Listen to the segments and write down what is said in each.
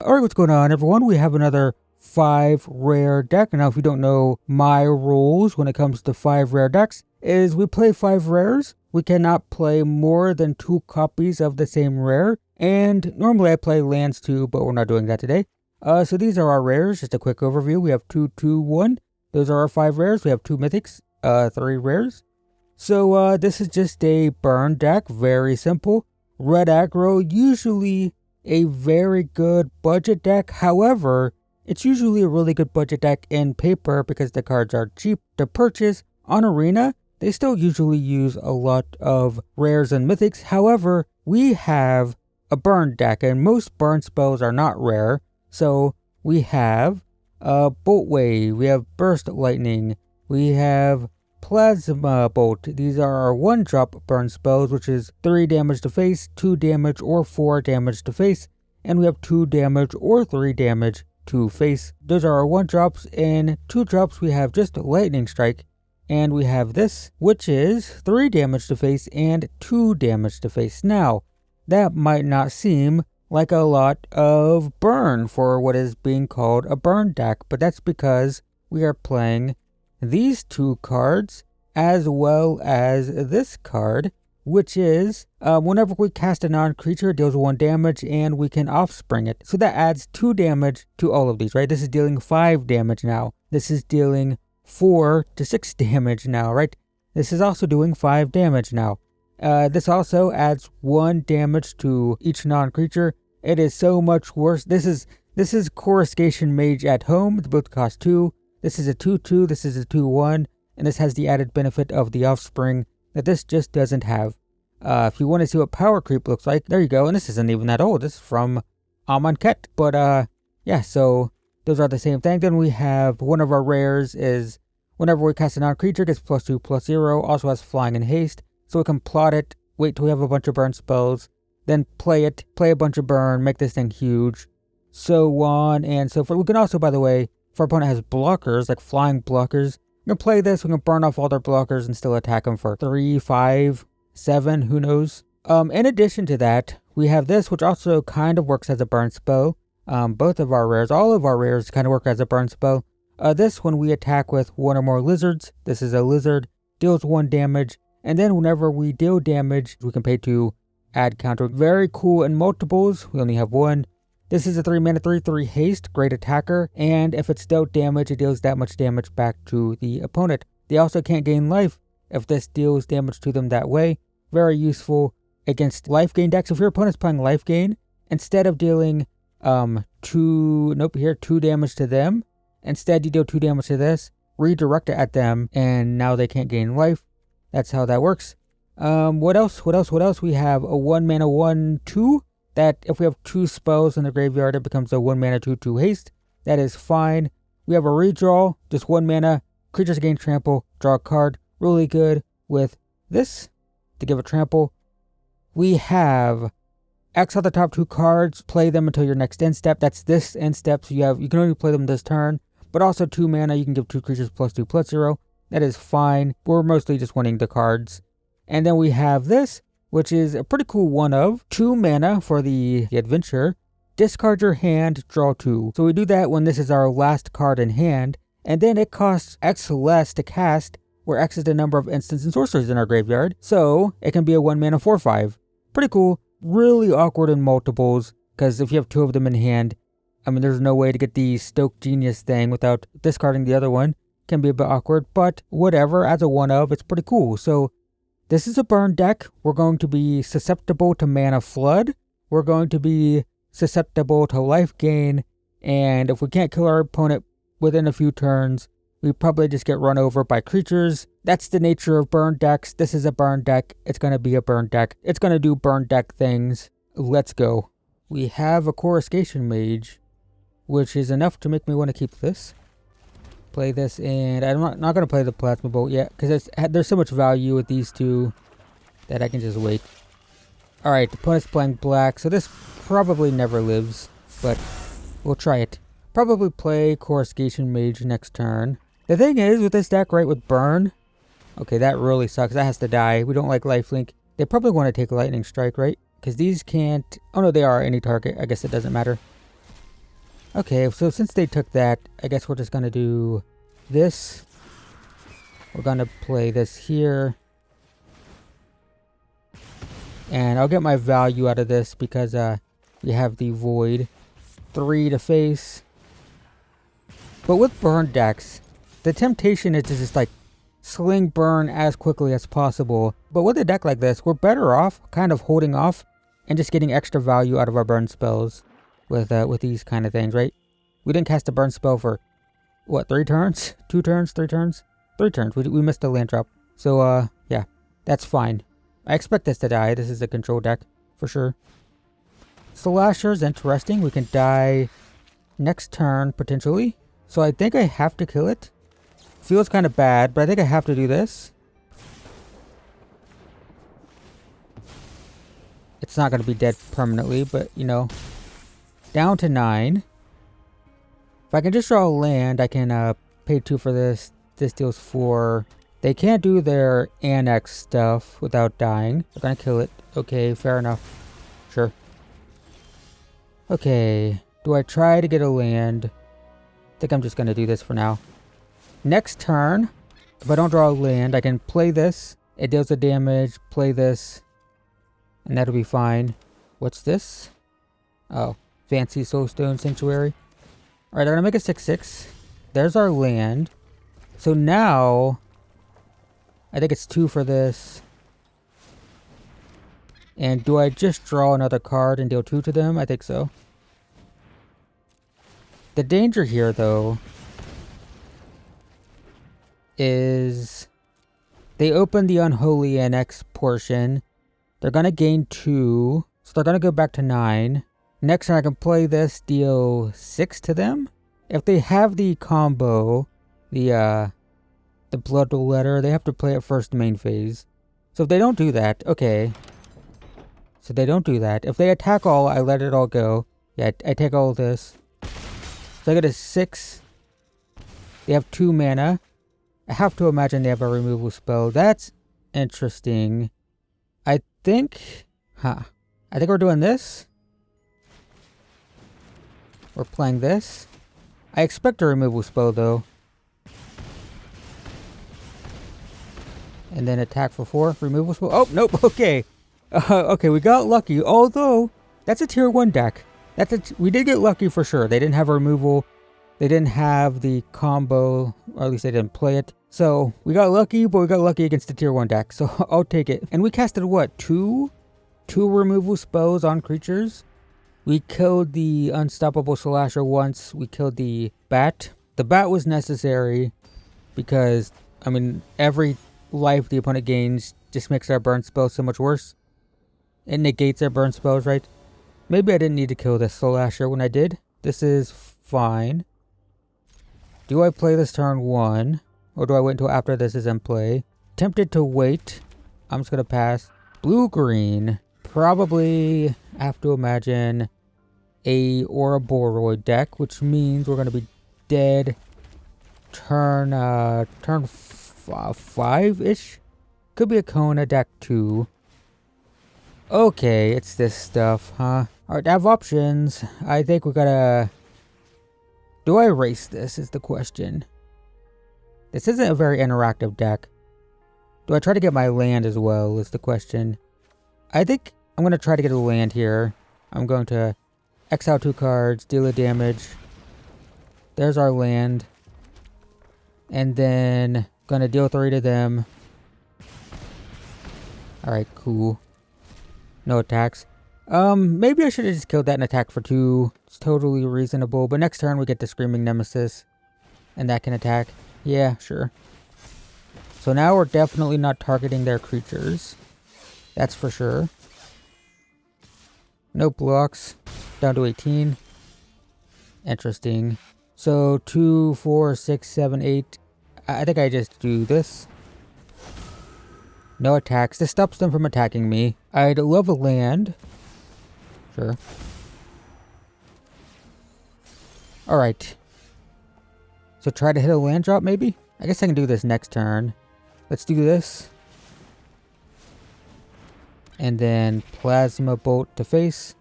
Alright, what's going on everyone? We have another 5 rare deck. Now if you don't know my rules when it comes to 5 rare decks, is we play 5 rares. We cannot play more than 2 copies of the same rare. And normally I play lands too, but we're not doing that today. So these are our rares, just a quick overview. We have 2, 2, 1. Those are our 5 rares. We have 2 mythics, 3 rares. So this is just a burn deck, very simple. Red Aggro, usually a very good budget deck. However, it's usually a really good budget deck in paper because the cards are cheap to purchase. On Arena, they still usually use a lot of rares and mythics. However, we have a burn deck and most burn spells are not rare. So we have Bolt Wave, we have Burst Lightning, we have Plasma Bolt. These are our 1-drop burn spells, which is 3 damage to face, 2 damage or 4 damage to face, and we have 2 damage or 3 damage to face. Those are our 1-drops, and 2-drops we have just Lightning Strike, and we have this, which is 3 damage to face and 2 damage to face. Now, that might not seem like a lot of burn for what is being called a burn deck, but that's because we are playing these 2 cards as well as this card, which is whenever we cast a non-creature, it deals 1 damage and we can offspring it. So that adds 2 damage to all of these, right? This is dealing 5 damage now. This is dealing 4 to 6 damage now, right? This is also doing 5 damage now. This also adds 1 damage to each non-creature. It is so much worse. This is Coruscation Mage at home. They both cost 2. This is a 2-2, this is a 2-1, and this has the added benefit of the offspring that this just doesn't have. If you want to see what power creep looks like, there you go. And this isn't even that old. This is from Amonkhet. But yeah, so those are the same thing. Then we have one of our rares is whenever we cast a non-creature, gets +2/+0, also has flying and haste. So we can plot it, wait till we have a bunch of burn spells, then play it, play a bunch of burn, make this thing huge, so on and so forth. We can also, by the way, if our opponent has blockers, like flying blockers, we can play this, we can burn off all their blockers and still attack them for 3, 5, 7, who knows. In addition to that, we have this, which also kind of works as a burn spell. Both of our rares, all of our rares kind of work as a burn spell. This, when we attack with 1 or more lizards, this is a lizard, deals 1 damage, and then whenever we deal damage, we can pay to add counter. Very cool in multiples, we only have 1. This is a 3 mana 3/3 haste, great attacker, and if it's dealt damage, it deals that much damage back to the opponent. They also can't gain life if this deals damage to them that way. Very useful against life gain decks. If your opponent's playing life gain, instead of dealing 2 damage to them, instead you deal 2 damage to this, redirect it at them, and now they can't gain life. That's how that works. What else? We have a 1 mana 1/2. That if we have 2 spells in the graveyard, it becomes a 1 mana 2/2 haste. That is fine. We have a redraw, just 1 mana, creatures gain trample, draw a card. Really good with this to give a trample. We have exile the top 2 cards, play them until your next end step. That's this end step, so you can only play them this turn. But also 2 mana, you can give 2 creatures +2/+0. That is fine. We're mostly just winning the cards. And then we have this, which is a pretty cool one of 2 mana for the adventure. Discard your hand, draw 2. So we do that when this is our last card in hand, and then it costs X less to cast, where X is the number of instants and sorceries in our graveyard. So it can be a 1 mana 4/5. Pretty cool. Really awkward in multiples, because if you have 2 of them in hand, I mean, there's no way to get the Stoke Genius thing without discarding the other one. Can be a bit awkward, but whatever. As a one of, it's pretty cool. So this is a burn deck. We're going to be susceptible to mana flood. We're going to be susceptible to life gain. And if we can't kill our opponent within a few turns, we probably just get run over by creatures. That's the nature of burn decks. This is a burn deck. It's going to be a burn deck. It's going to do burn deck things. Let's go. We have a Coruscation Mage, which is enough to make me want to keep this. Play this, and I'm not going to play the Plasma Bolt yet, because there's so much value with these 2 that I can just wait. Alright, the opponent's playing black, so this probably never lives, but we'll try it. Probably play Coruscation Mage next turn. The thing is, with this deck, right, with burn, okay, that really sucks. That has to die. We don't like lifelink. They probably want to take Lightning Strike, right? Because these can't... Oh no, they are any target. I guess it doesn't matter. Okay, so since they took that, I guess we're just gonna do this. We're gonna play this here. And I'll get my value out of this because we have the void. 3 to face. But with burn decks, the temptation is to just like sling burn as quickly as possible. But with a deck like this, we're better off kind of holding off and just getting extra value out of our burn spells with these kind of things, right? We didn't cast a burn spell for, what, 3 turns? 2 turns? 3 turns? 3 turns. We missed a land drop. So, yeah, that's fine. I expect this to die. This is a control deck, for sure. Slasher's interesting. We can die next turn, potentially. So I think I have to kill it. Feels kind of bad, but I think I have to do this. It's not going to be dead permanently, but, you know. Down to 9. If I can just draw a land, I can pay 2 for this. This deals 4. They can't do their annex stuff without dying. They're going to kill it. Okay, fair enough. Sure. Okay. Do I try to get a land? I think I'm just going to do this for now. Next turn, if I don't draw a land, I can play this. It deals the damage. Play this. And that'll be fine. What's this? Oh, fancy Soulstone Sanctuary. Alright, I'm going to make a 6/6. There's our land. So now, I think it's 2 for this. And do I just draw another card and deal 2 to them? I think so. The danger here, though, is they open the Unholy Annex portion. They're going to gain 2. So they're going to go back to 9. Next turn I can play this, deal 6 to them. If they have the combo, the Blood Letter, they have to play it first main phase. So if they don't do that, okay. So they don't do that. If they attack all, I let it all go. Yeah, I take all of this. So I get a 6. They have 2 mana. I have to imagine they have a removal spell. That's interesting. I think we're doing this. We're playing this. I expect a removal spell though. And then attack for 4. Removal spell. Oh, nope. Okay. Okay, we got lucky. Although, that's a tier 1 deck. We did get lucky for sure. They didn't have a removal. They didn't have the combo. Or at least they didn't play it. So, we got lucky, but we got lucky against the tier 1 deck. So, I'll take it. And we casted what? 2 removal spells on creatures? We killed the Unstoppable Slasher once. We killed the Bat. The Bat was necessary because, I mean, every life the opponent gains just makes our burn spells so much worse. It negates our burn spells, right? Maybe I didn't need to kill the Slasher when I did. This is fine. Do I play this turn 1? Or do I wait until after this is in play? Tempted to wait. I'm just going to pass. Blue-green. Probably have to imagine a Ouroboroid deck, which means we're going to be dead turn 5-ish. Could be a Kona deck 2. Okay, it's this stuff, huh? Alright, I have options. I think we gotta... Do I erase this is the question. This isn't a very interactive deck. Do I try to get my land as well is the question. I think I'm going to try to get a land here. I'm going to exile 2 cards, deal a damage. There's our land. And then going to deal 3 to them. Alright, cool. No attacks. Maybe I should have just killed that and attacked for 2. It's totally reasonable. But next turn we get the Screaming Nemesis. And that can attack. Yeah, sure. So now we're definitely not targeting their creatures. That's for sure. No blocks. Down to 18. Interesting. So 2, 4, 6, 7, 8. I think I just do this. No attacks. This stops them from attacking me. I'd love a land. Sure. Alright. So try to hit a land drop, maybe? I guess I can do this next turn. Let's do this. And then Plasma Bolt to face,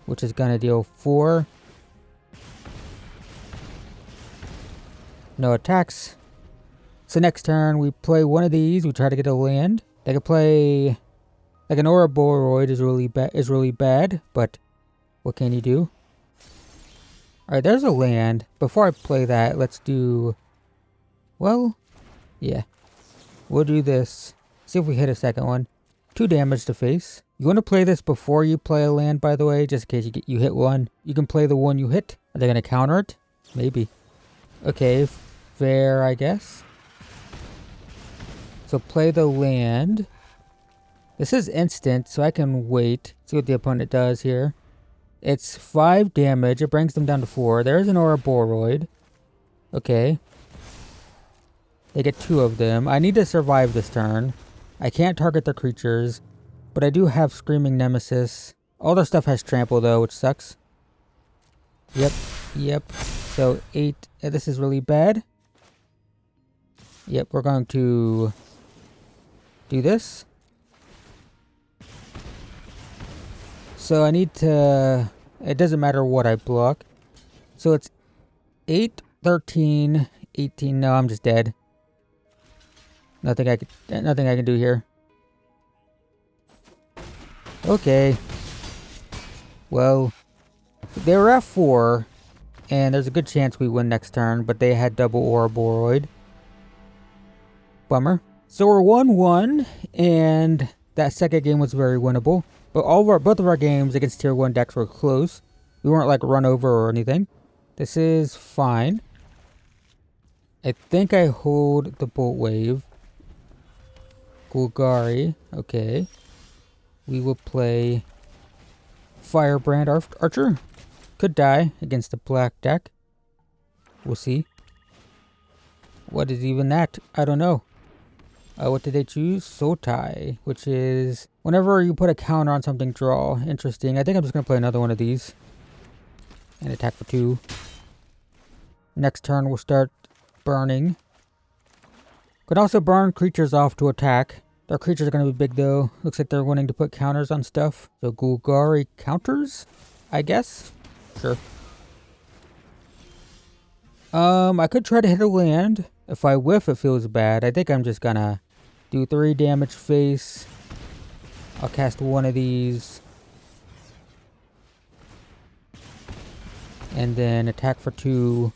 which is going to deal 4. No attacks. So next turn, we play one of these. We try to get a land. They could play... Like an Ouroboroid is really bad, but what can you do? Alright, there's a land. Before I play that, let's do... Well, yeah. We'll do this. See if we hit a second one. 2 damage to face. You want to play this before you play a land, by the way, just in case you hit one. You can play the one you hit. Are they going to counter it? Maybe. Okay, fair, I guess. So play the land. This is instant, so I can wait. See what the opponent does here. It's 5 damage. It brings them down to 4. There's an Ouroboroid. Okay. They get 2 of them. I need to survive this turn. I can't target their creatures, but I do have Screaming Nemesis. All their stuff has trample though, which sucks. Yep. So 8. This is really bad. Yep, we're going to do this. So I need to... It doesn't matter what I block. So it's 8, 13, 18. No, I'm just dead. Nothing I can do here. Okay. Well, they were at 4, and there's a good chance we win next turn, but they had double Ouroboroid. Bummer. So we're 1-1, and that second game was very winnable. But both of our games against tier 1 decks were close. We weren't like run over or anything. This is fine. I think I hold the Bolt Wave. Golgari. Okay. We will play Firebrand Archer. Could die against the black deck. We'll see. What is even that? I don't know. What did they choose? Sotai, which is whenever you put a counter on something, draw. Interesting. I think I'm just going to play another one of these. And attack for 2. Next turn we'll start burning. Could also burn creatures off to attack. Their creatures are going to be big though. Looks like they're wanting to put counters on stuff. So Golgari counters, I guess. Sure. I could try to hit a land. If I whiff, it feels bad. I think I'm just gonna do 3 damage face. I'll cast one of these. And then attack for 2.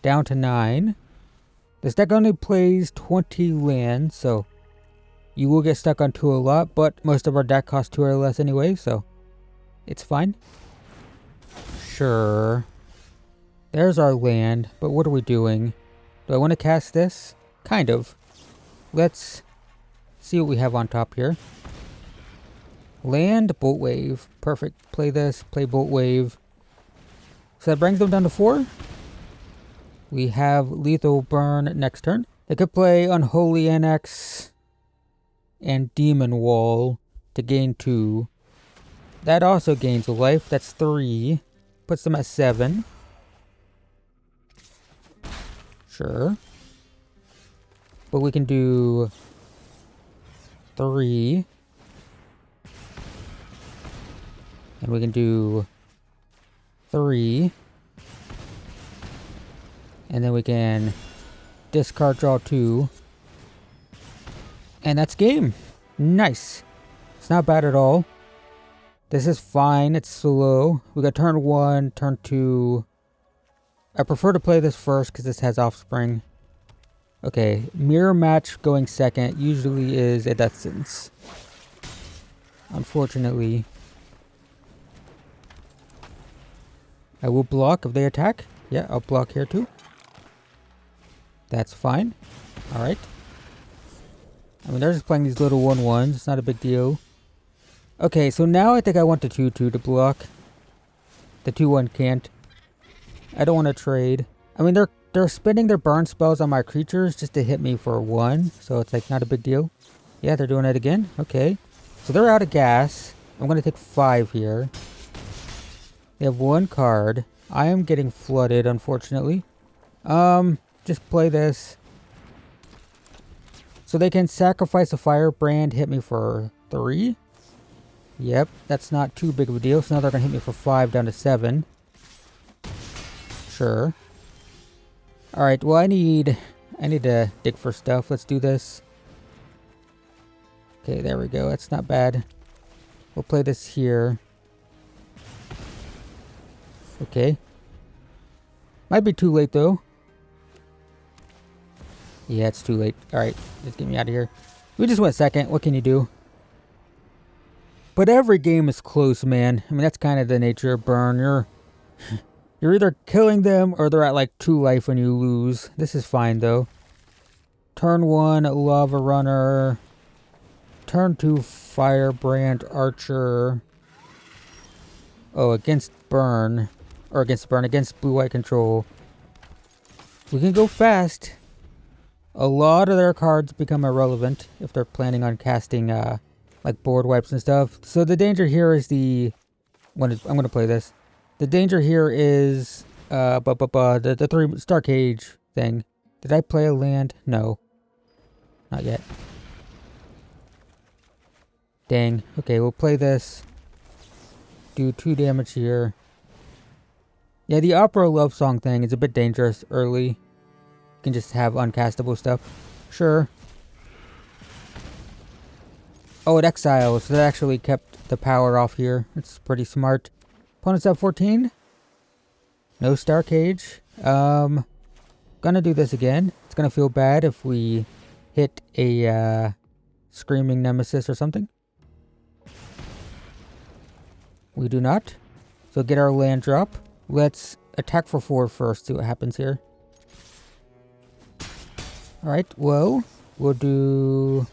Down to 9. This deck only plays 20 lands, so you will get stuck on 2 a lot, but most of our deck costs 2 or less anyway, so it's fine. Sure. There's our land, but what are we doing? Do I want to cast this? Kind of. Let's see what we have on top here. Land, Bolt Wave. Perfect. Play this, play Bolt Wave. So that brings them down to 4. We have Lethal Burn next turn. They could play Unholy Annex and Demon Wall to gain 2. That also gains a life. That's 3. Puts them at 7. Sure. But we can do 3. And we can do 3. And then we can discard, draw 2. And that's game. Nice. It's not bad at all. This is fine. It's slow. We got turn 1, turn 2. I prefer to play this first because this has offspring. Okay, mirror match going second usually is a death sentence. Unfortunately. I will block if they attack. Yeah, I'll block here too. That's fine. Alright. I mean, they're just playing these little 1/1s. It's not a big deal. Okay, so now I think I want the 2/2 to block. The 2/1 can't. I don't want to trade. I mean, they're spending their burn spells on my creatures just to hit me for 1. So it's like not a big deal. Yeah, they're doing it again. Okay. So they're out of gas. I'm going to take 5 here. They have 1 card. I am getting flooded, unfortunately. Just play this. So they can sacrifice a firebrand, hit me for 3. Yep, that's not too big of a deal. So now they're going to hit me for 5 down to 7. Sure. Alright, well I need to dig for stuff. Let's do this. Okay, there we go. That's not bad. We'll play this here. Okay. Might be too late though. Yeah, it's too late. Alright, just get me out of here. We just went second. What can you do? But every game is close, man. I mean, that's kind of the nature of burn. You're either killing them or they're at like 2 life when you lose. This is fine though. Turn 1, Lava Runner. Turn 2, Firebrand Archer. Oh, against burn. Or against burn, against blue-white control. We can go fast. A lot of their cards become irrelevant if they're planning on casting like board wipes and stuff. So the danger here is I'm gonna play this. The danger here is the 3 Star Cage thing. Did I play a land? No. Not yet. Dang. Okay, we'll play this. Do 2 damage here. Yeah, the opera love song thing is a bit dangerous early. You can just have uncastable stuff. Sure. Oh, it exiles. So that actually kept the power off here. It's pretty smart. Opponent's at 14. No Star Cage. Gonna do this again. It's gonna feel bad if we hit a Screaming Nemesis or something. We do not. So get our land drop. Let's attack for 4 first, see what happens here. Alright, well, we'll do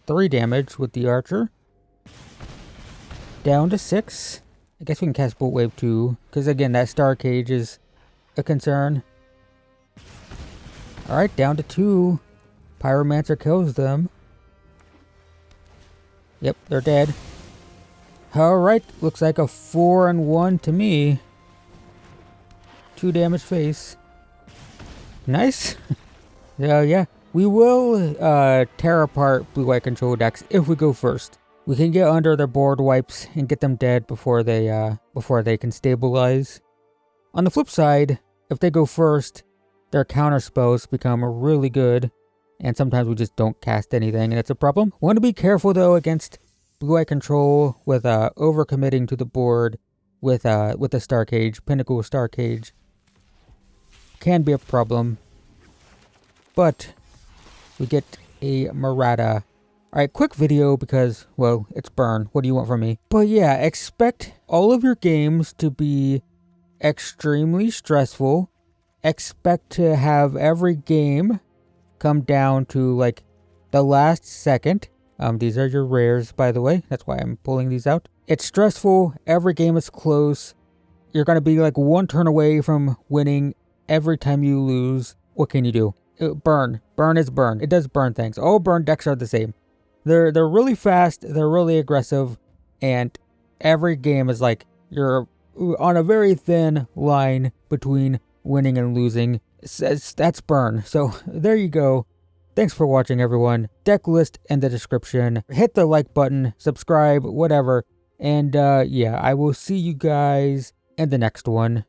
3 damage with the archer. Down to 6. I guess we can cast Bolt Wave too, because again, that Star Cage is a concern. Alright, down to 2. Pyromancer kills them. Yep, they're dead. Alright, looks like a 4-1 to me. 2 damage face. Nice. Yeah, we will tear apart blue-white control decks if we go first. We can get under their board wipes and get them dead before they can stabilize. On the flip side, if they go first, their counter spells become really good, and sometimes we just don't cast anything, and it's a problem. Want to be careful though against blue-white control with overcommitting to the board with the Star Cage, Pinnacle Star Cage. Can be a problem. But we get a Murata. Alright, quick video because, well, it's burn. What do you want from me? But yeah, expect all of your games to be extremely stressful. Expect to have every game come down to like the last second. These are your rares, by the way. That's why I'm pulling these out. It's stressful. Every game is close. You're going to be like 1 turn away from winning every time you lose. What can you do? Burn. Burn is burn. It does burn things. All burn decks are the same. They're really fast. They're really aggressive. And every game is like you're on a very thin line between winning and losing. That's burn. So there you go. Thanks for watching, everyone. Deck list in the description. Hit the like button, subscribe, whatever. And yeah, I will see you guys in the next one.